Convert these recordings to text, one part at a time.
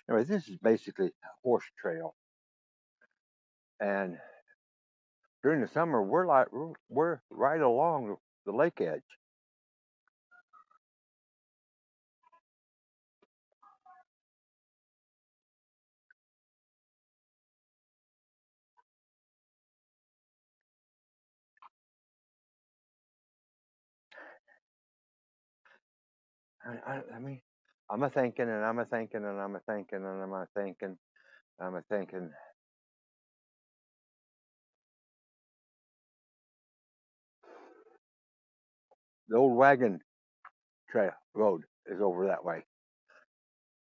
Anyway, this is basically a horse trail, and during the summer we're right along the lake edge. I mean, I'm a thinking and I'm a thinking and I'm a thinking and I'm a thinking, I'm a thinking. The old wagon trail road is over that way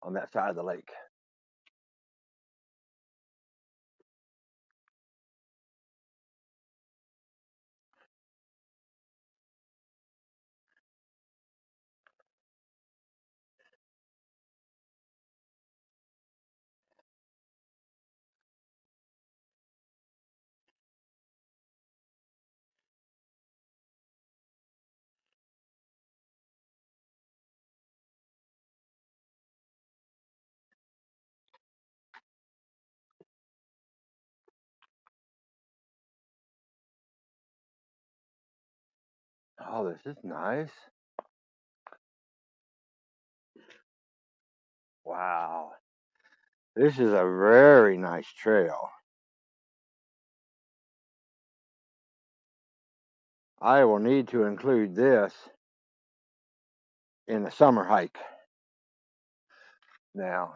on that side of the lake. Oh, this is nice. Wow. This is a very nice trail. I will need to include this in the summer hike. Now,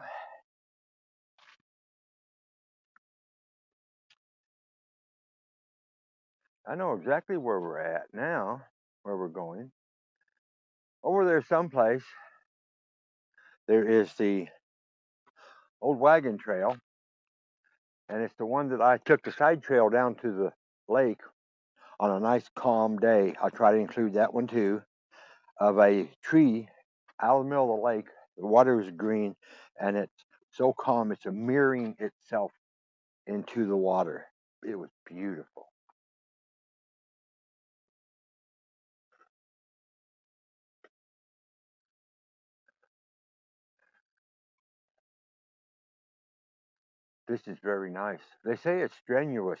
I know exactly where we're at now, where we're going. Over there someplace, there is the old wagon trail, and it's the one that I took the side trail down to the lake on a nice calm day. I'll try to include that one too, of a tree out of the middle of the lake. The water is green, and it's so calm, it's mirroring itself into the water. It was beautiful. This is very nice. They say it's strenuous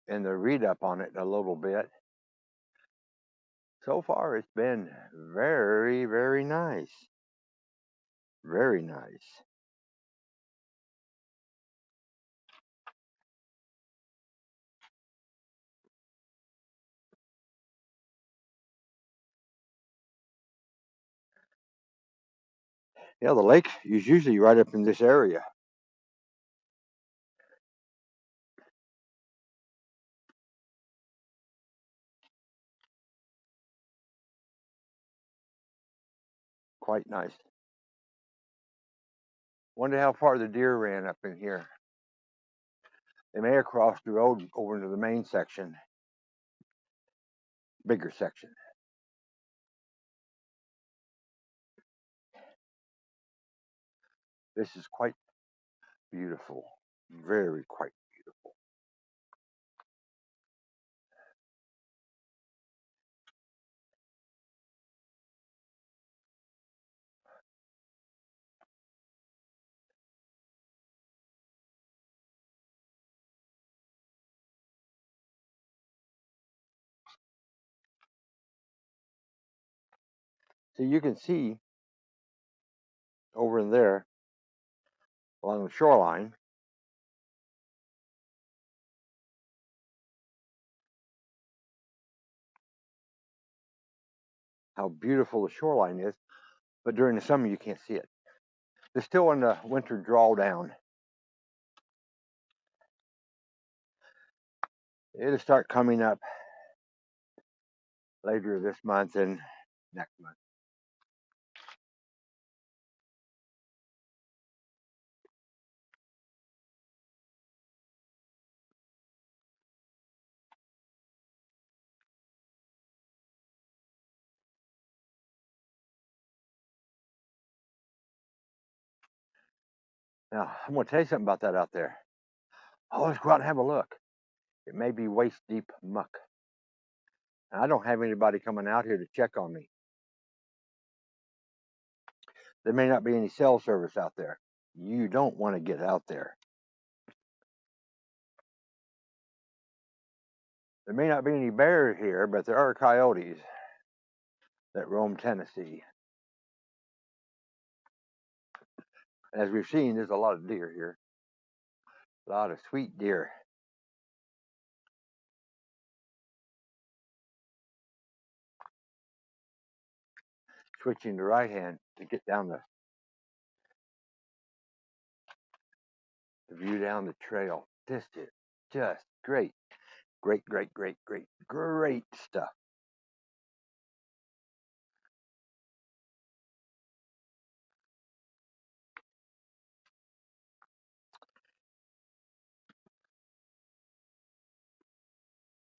in the read up on it a little bit. So far, it's been very, very nice. Very nice. Yeah, the lake is usually right up in this area. Quite nice. Wonder how far the deer ran up in here. They may have crossed the road over into the main section, bigger section. This is quite beautiful. Very quite beautiful. So you can see over in there along the shoreline how beautiful the shoreline is, but during the summer you can't see it. They're still in the winter drawdown. It'll start coming up later this month and next month. Now, I'm going to tell you something about that out there. Always go out and have a look. It may be waist deep muck. And I don't have anybody coming out here to check on me. There may not be any cell service out there. You don't want to get out there. There may not be any bears here, but there are coyotes that roam Tennessee. And as we've seen, there's a lot of deer here. A lot of sweet deer. Switching to right hand to get down the view down the trail. This is just great. Great stuff.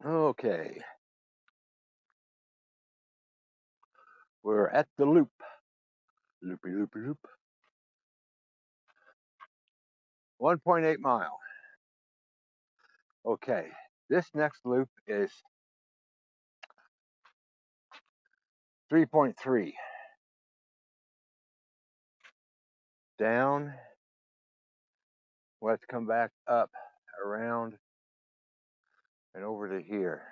Okay. We're at the loop. Loop. 1.8 mile. Okay. This next loop is 3.3. Down. Let's come back up, around, and over to here.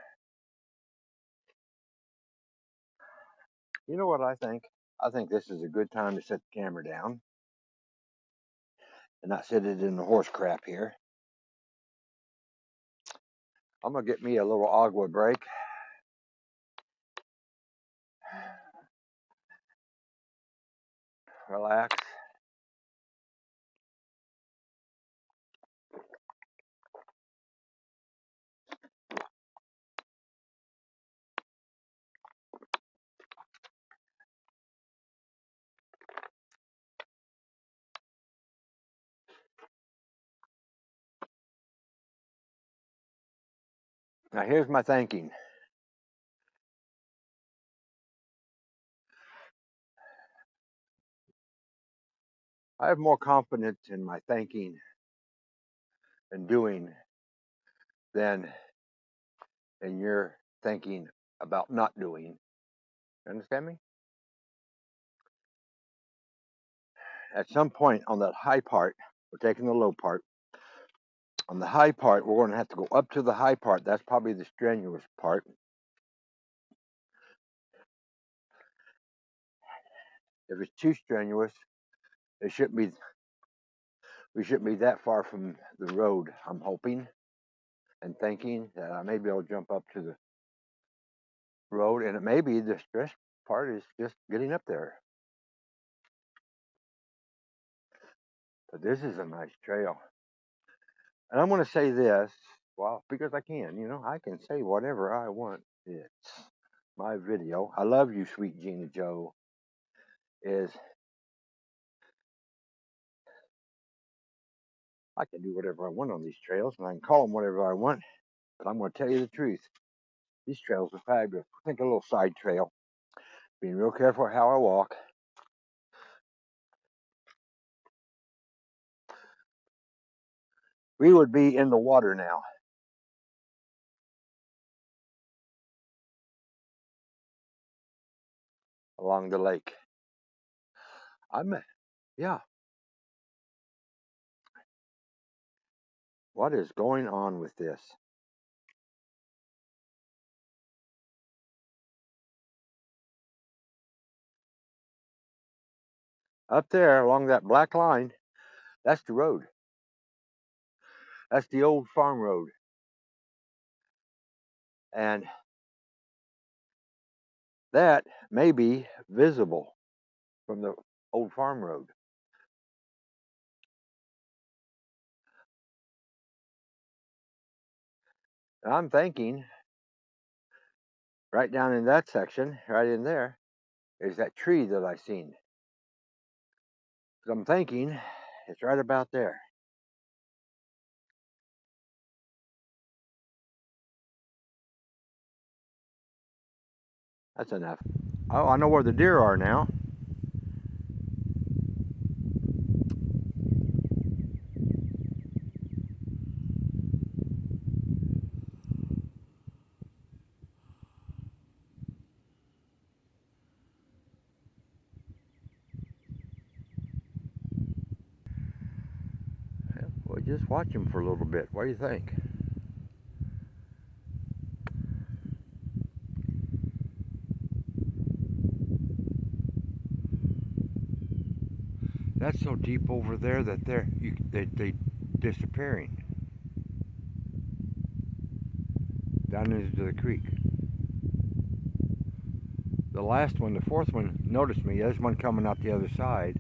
You know what I think? I think this is a good time to set the camera down and not sit it in the horse crap here. I'm gonna get me a little agua break. Relax. Now here's my thinking. I have more confidence in my thinking and doing than in your thinking about not doing. You understand me? At some point on that high part, we're taking the low part. On the high part, we're going to have to go up to the high part. That's probably the strenuous part. If it's too strenuous, it shouldn't be. We shouldn't be that far from the road. I'm hoping and thinking that I may be able to jump up to the road, and it may be the stress part is just getting up there. But this is a nice trail, and I'm going to say this, well, because I can. You know, I can say whatever I want. It's my video. I love you, sweet Gina Joe. Is I can do whatever I want on these trails, and I can call them whatever I want. But I'm going to tell you the truth. These trails are fabulous. Think a little side trail. Being real careful how I walk. We would be in the water now. Along the lake. Yeah. What is going on with this? Up there along that black line, that's the road. That's the old farm road. And that may be visible from the old farm road. And I'm thinking right down in that section, right in there, is that tree that I seen. So I'm thinking it's right about there. That's enough. Oh, I know where the deer are now. just watch them for a little bit. What do you think? That's so deep over there that they disappearing down into the creek. The last one, the fourth one, noticed me. There's one coming out the other side.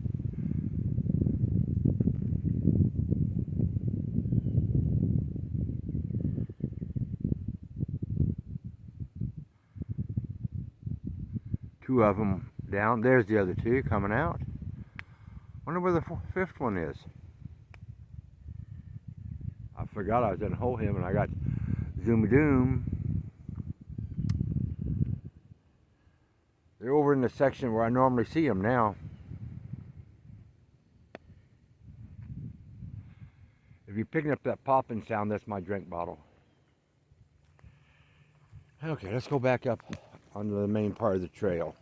Two of them down. There's the other two coming out. Wonder where the fifth one is. I forgot I was in hold him and I got zoomy doom. They're over in the section where I normally see them now. If you're picking up that popping sound, that's my drink bottle. Okay, let's go back up onto the main part of the trail.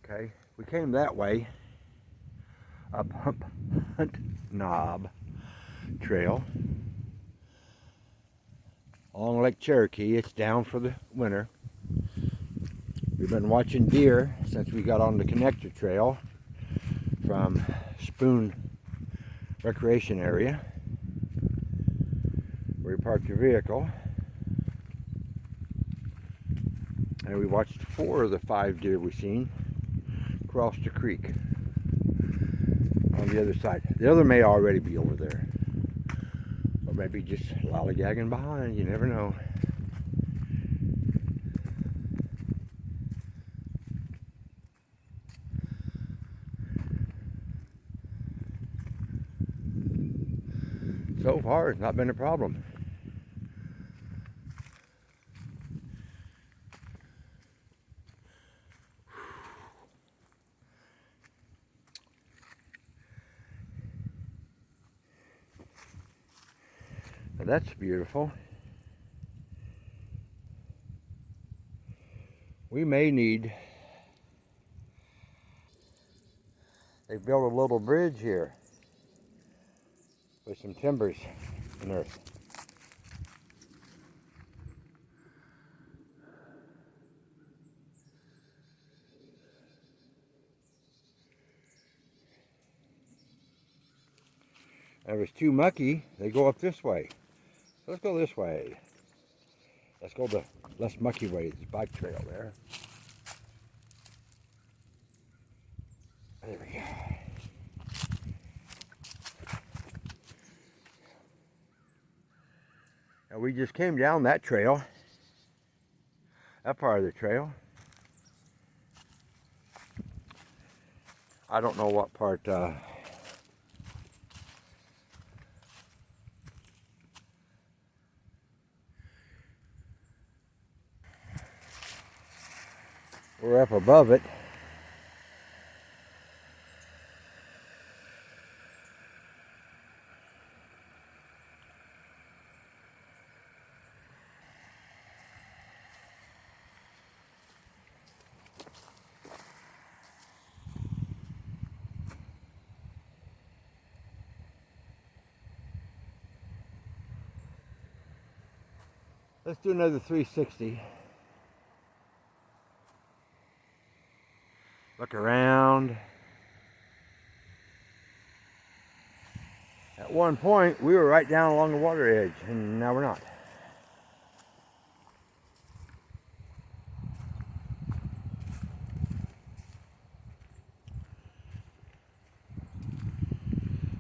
Okay, we came that way up Hunt Knob Trail along Lake Cherokee. It's down for the winter. We've been watching deer since we got on the connector trail from Spoon Recreation Area where we parked your vehicle. And we watched 4 of the 5 deer we've seen cross the creek on the other side. The other may already be over there, or maybe just lollygagging behind. You never know. So far, it's not been a problem. Now that's beautiful. We may need, they built a little bridge here with some timbers and earth. If it's too mucky, they go up this way. So let's go this way. Let's go the less mucky way, the bike trail there. There we go. Now we just came down that trail, that part of the trail. I don't know what part we're up above it. Let's do another 360. Look around. At one point, we were right down along the water edge, and now we're not.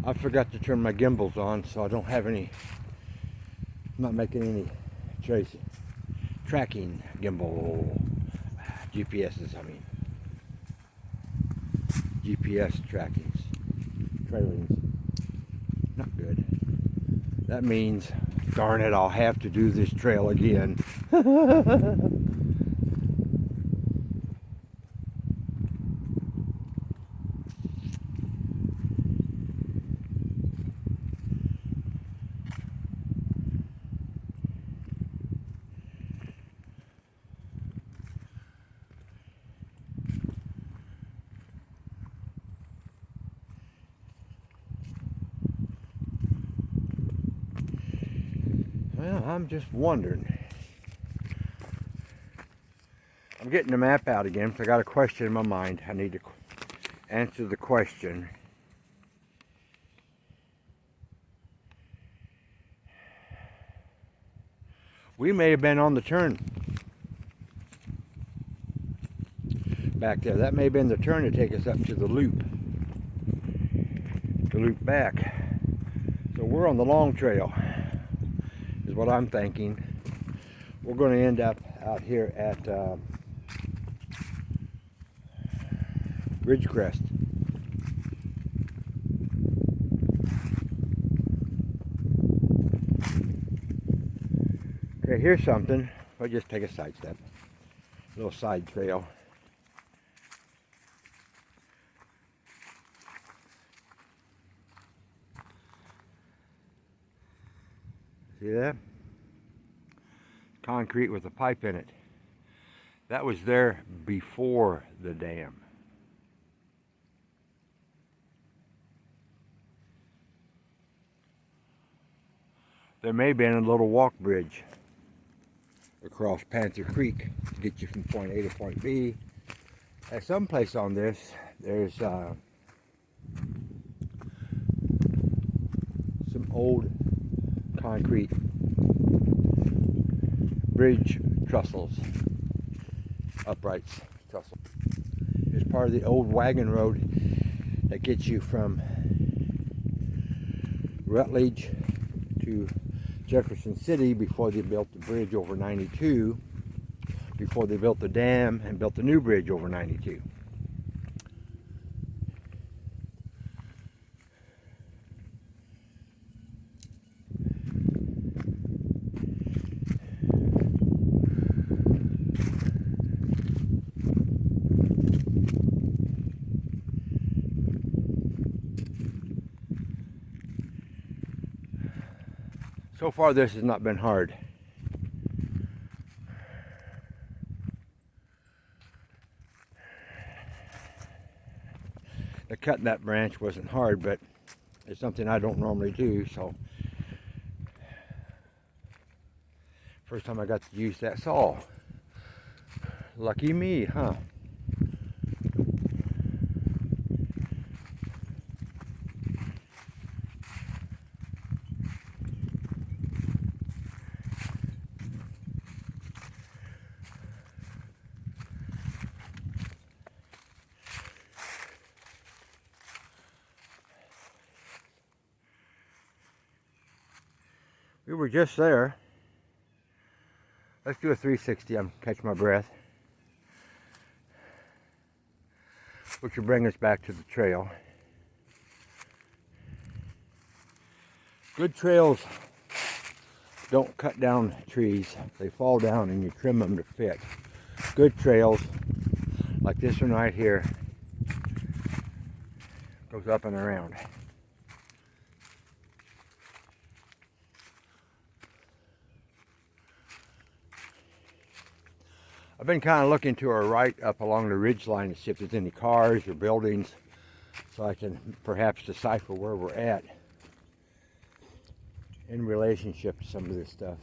I forgot to turn my gimbals on, so I don't have any, I'm not making any tracking gimbal, GPSs, I mean. GPS trackings, trailings, not good. That means, darn it, I'll have to do this trail again. Well, I'm just wondering. I'm getting the map out again, so I got a question in my mind. I need to answer the question. We may have been on the turn back there. That may have been the turn to take us up to the loop back. So we're on the long trail, is what I'm thinking. We're going to end up out here at Ridgecrest. Okay, here's something. I'll just take a side step. A little side trail. See that? Concrete with a pipe in it. That was there before the dam. There may have been a little walk bridge across Panther Creek to get you from point A to point B. At some place on this, there's some old concrete bridge trestles, uprights trestles. It's part of the old wagon road that gets you from Rutledge to Jefferson City before they built the bridge over 92, before they built the dam and built the new bridge over 92. So far this has not been hard. The cutting that branch wasn't hard, but it's something I don't normally do, so first time I got to use that saw. Lucky me, huh? We were just there. Let's do a 360. I'm catching my breath. Which will bring us back to the trail. Good trails don't cut down trees. They fall down and you trim them to fit. Good trails, like this one right here, goes up and around. I've been kind of looking to our right up along the ridge line to see if there's any cars or buildings so I can perhaps decipher where we're at in relationship to some of this stuff.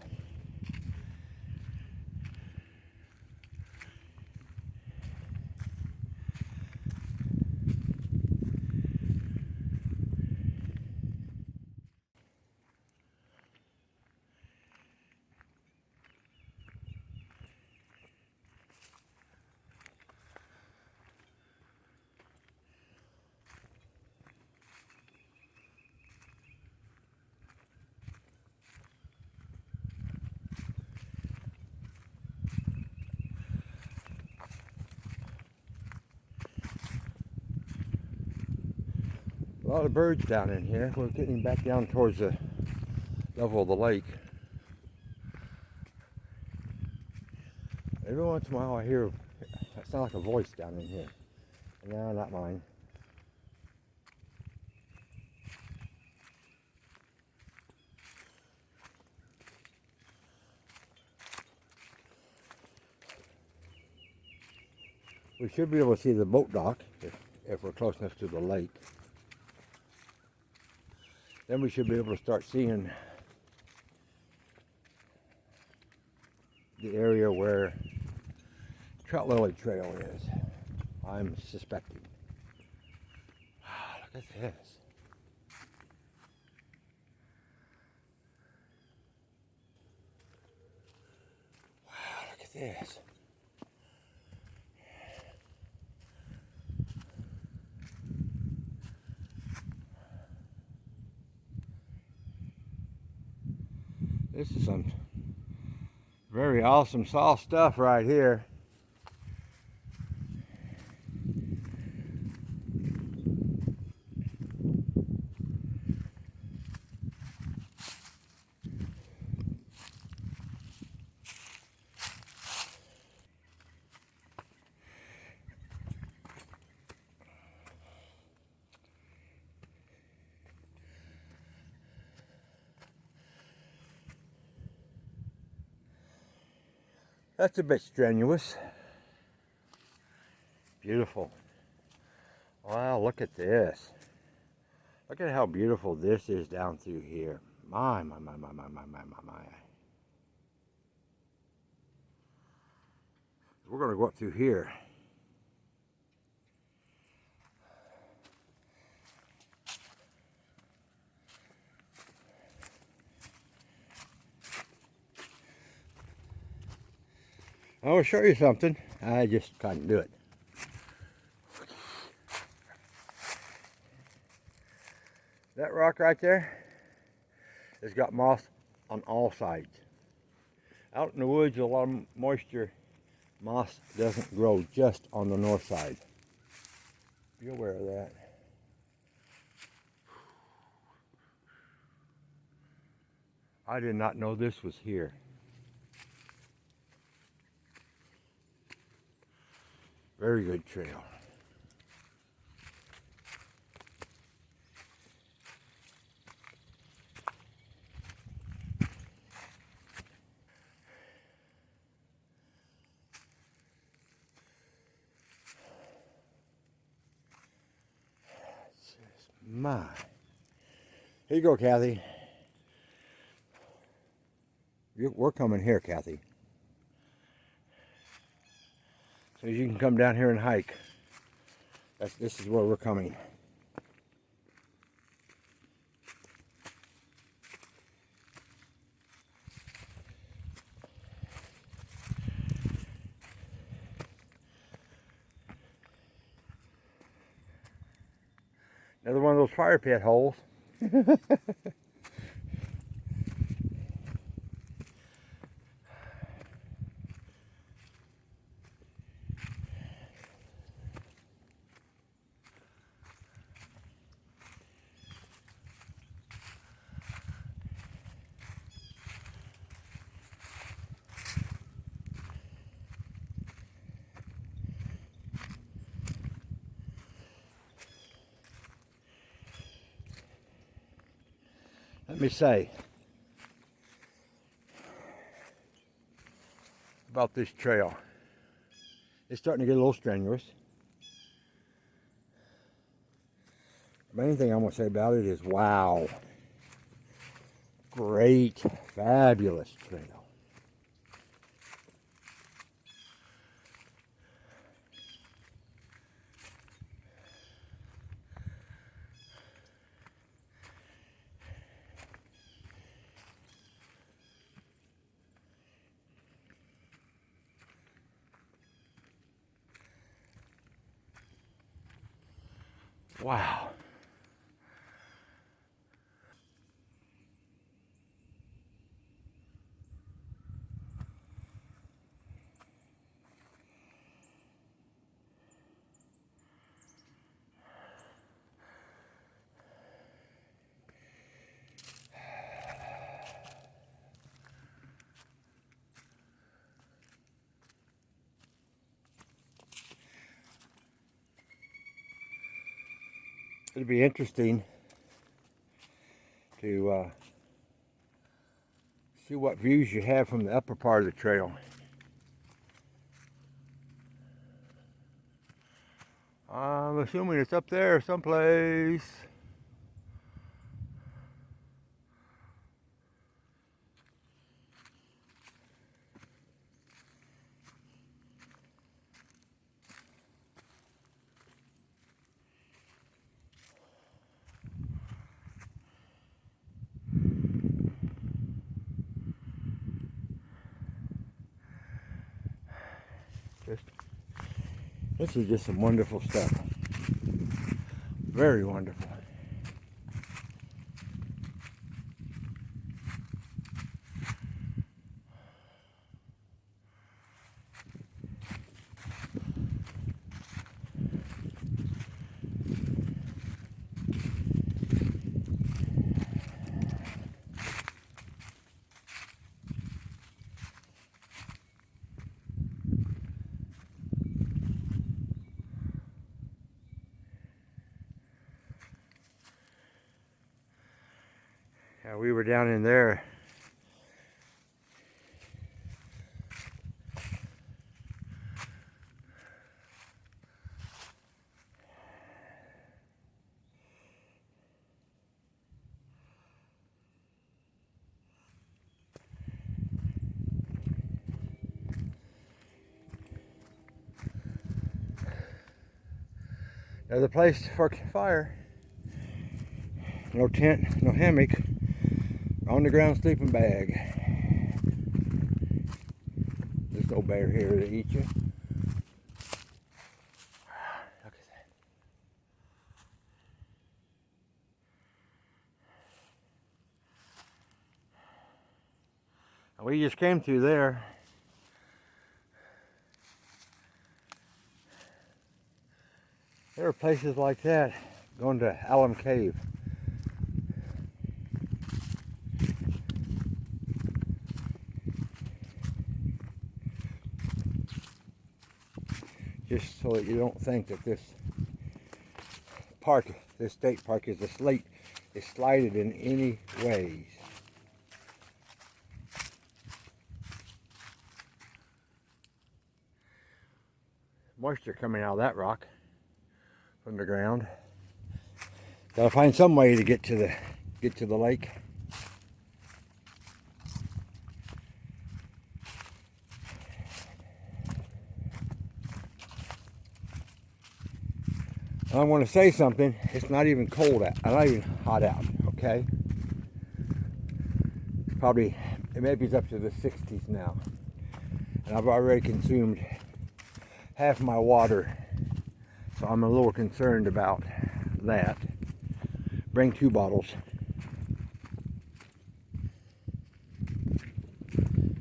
A lot of birds down in here. We're getting back down towards the level of the lake. Every once in a while I hear, it sounds like a voice down in here. No, not mine. We should be able to see the boat dock if we're close enough to the lake. Then we should be able to start seeing the area where Trout Lily Trail is. I'm suspecting. Wow, look at this. Wow, look at this. This is some very awesome soft stuff right here. That's a bit strenuous. Beautiful. Wow, look at this. Look at how beautiful this is down through here. My. We're going to go up through here. I will show you something. I just couldn't do it. That rock right there has got moss on all sides. Out in the woods, a lot of moisture. Moss doesn't grow just on the north side. Be aware of that. I did not know this was here. Very good trail. My. Here you go, Kathy. We're coming here, Kathy. So you can come down here and hike. This is where we're coming. Another one of those fire pit holes. Let me say about this trail. It's starting to get a little strenuous. The main thing I'm going to say about it is, wow, great, fabulous trail. Wow. It'll be interesting to see what views you have from the upper part of the trail. I'm assuming it's up there someplace. This is just some wonderful stuff. Very wonderful. Yeah, we were down in there. There's a place for fire. No tent, no hammock. On the ground sleeping bag. There's no bear here to eat you. Look at that. We just came through there. There are places like that. Going to Alum Cave. Just so that you don't think that this park, this state park, is slighted in any ways. Moisture coming out of that rock from the ground. Gotta find some way to get to the lake. I want to say something. It's not even cold out. Not even hot out. Okay. Probably, it maybe it's up to the 60s now, and I've already consumed half my water, so I'm a little concerned about that. Bring 2 bottles.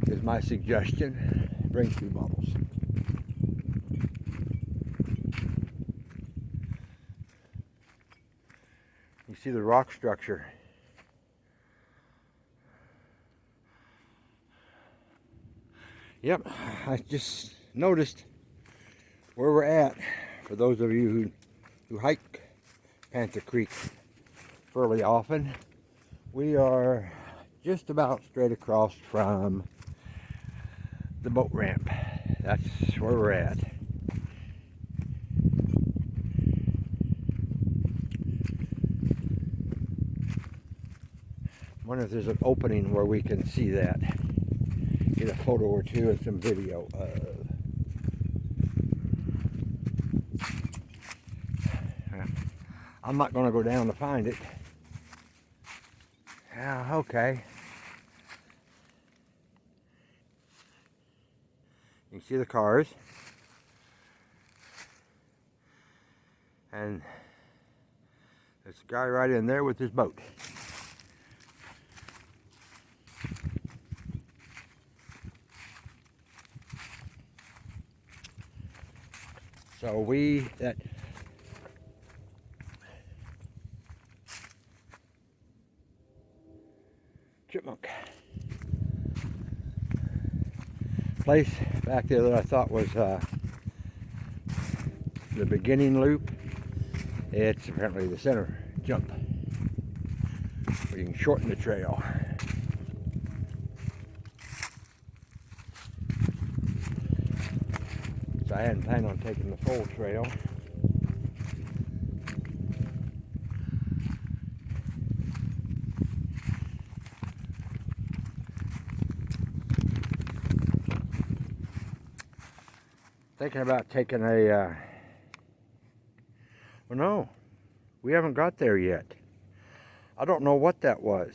Is my suggestion. Bring 2 bottles. You see the rock structure. Yep, I just noticed where we're at. For those of you who hike Panther Creek fairly often, we are just about straight across from the boat ramp. That's where we're at. I wonder if there's an opening where we can see that. Get a photo or two and some video of. I'm not going to go down to find it. Yeah, okay. You can see the cars. And there's a guy right in there with his boat. So that chipmunk place back there that I thought was the beginning loop, it's apparently the center jump where you can shorten the trail. So I hadn't planned on taking the full trail. Thinking about taking a, well, no, we haven't got there yet. I don't know what that was.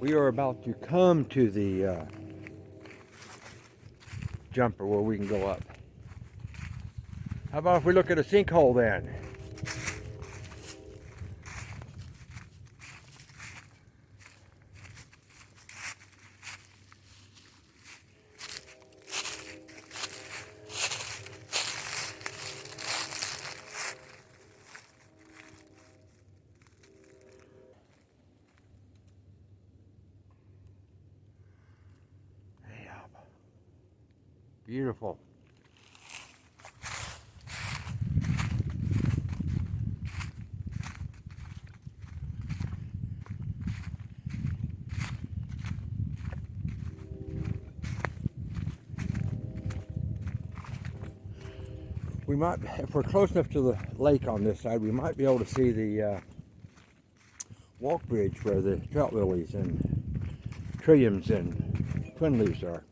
We are about to come to the jumper where we can go up. How about if we look at a sinkhole then? Beautiful. We might, if we're close enough to the lake on this side, we might be able to see the walk bridge where the trout lilies and trilliums and twin leaves are.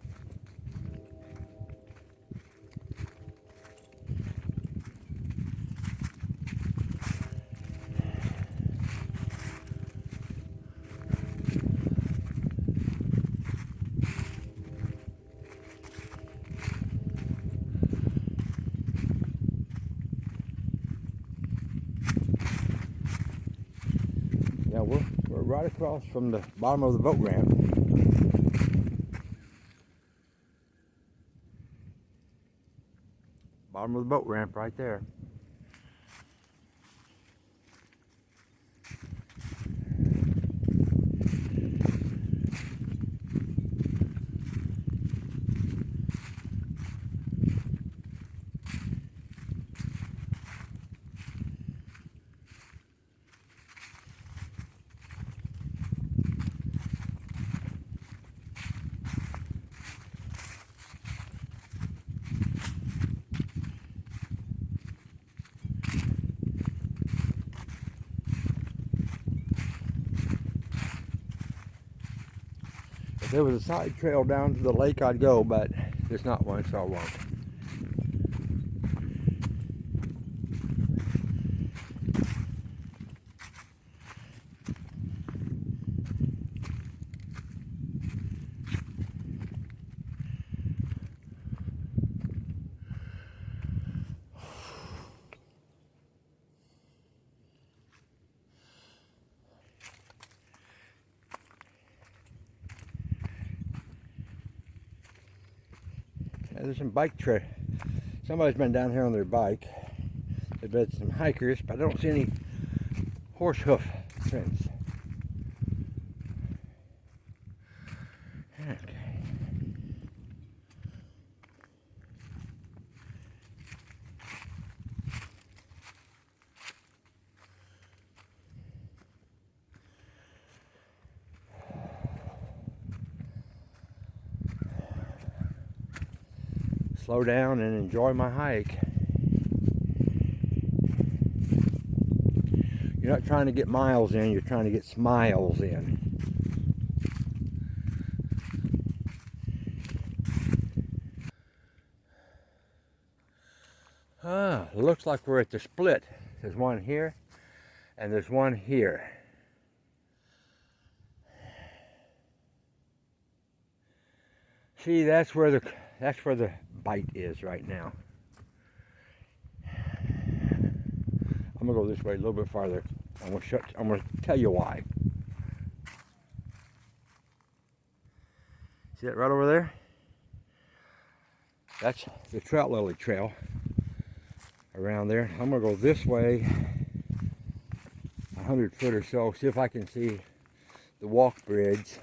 Yeah, we're right across from the bottom of the boat ramp. Bottom of the boat ramp right there. If there was a side trail down to the lake, I'd go, but there's not one, so I won't. There's some bike trail. Somebody's been down here on their bike. There's been some hikers, but I don't see any horse hoof prints. Okay. Slow down and enjoy my hike. You're not trying to get miles in, you're trying to get smiles in. Looks like we're at the split. There's one here and there's one here. See, that's where the bite is right now. I'm gonna go this way a little bit farther. I'm gonna tell you why. See that right over there? That's the trout lily trail around there. I'm gonna go this way 100 foot or so, see if I can see the walk bridge.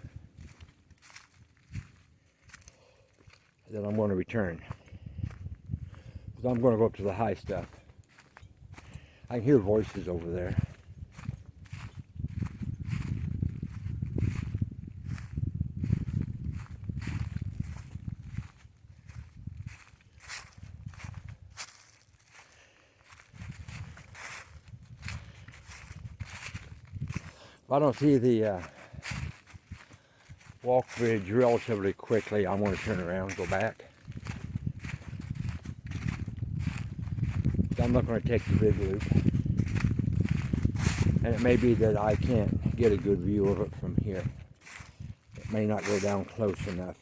Then I'm going to return, because I'm going to go up to the high stuff. I can hear voices over there. If I don't see the walk bridge relatively quickly, I'm going to turn around and go back. So I'm not going to take the big loop. And it may be that I can't get a good view of it from here. May not go down close enough.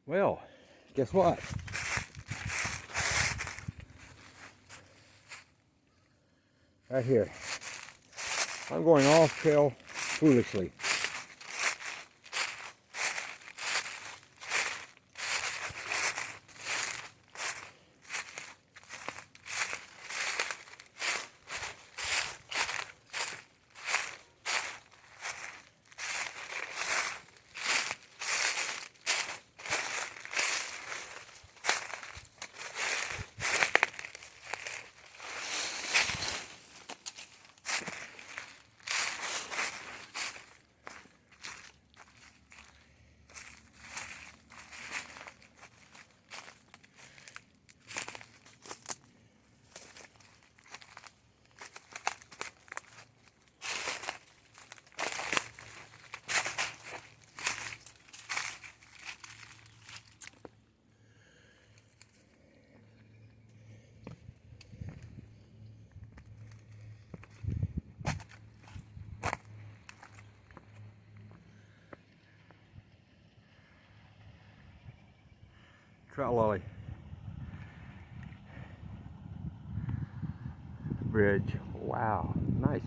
Well, guess what? Right here. I'm going off trail foolishly. Trout lolly. Bridge. Wow, nice.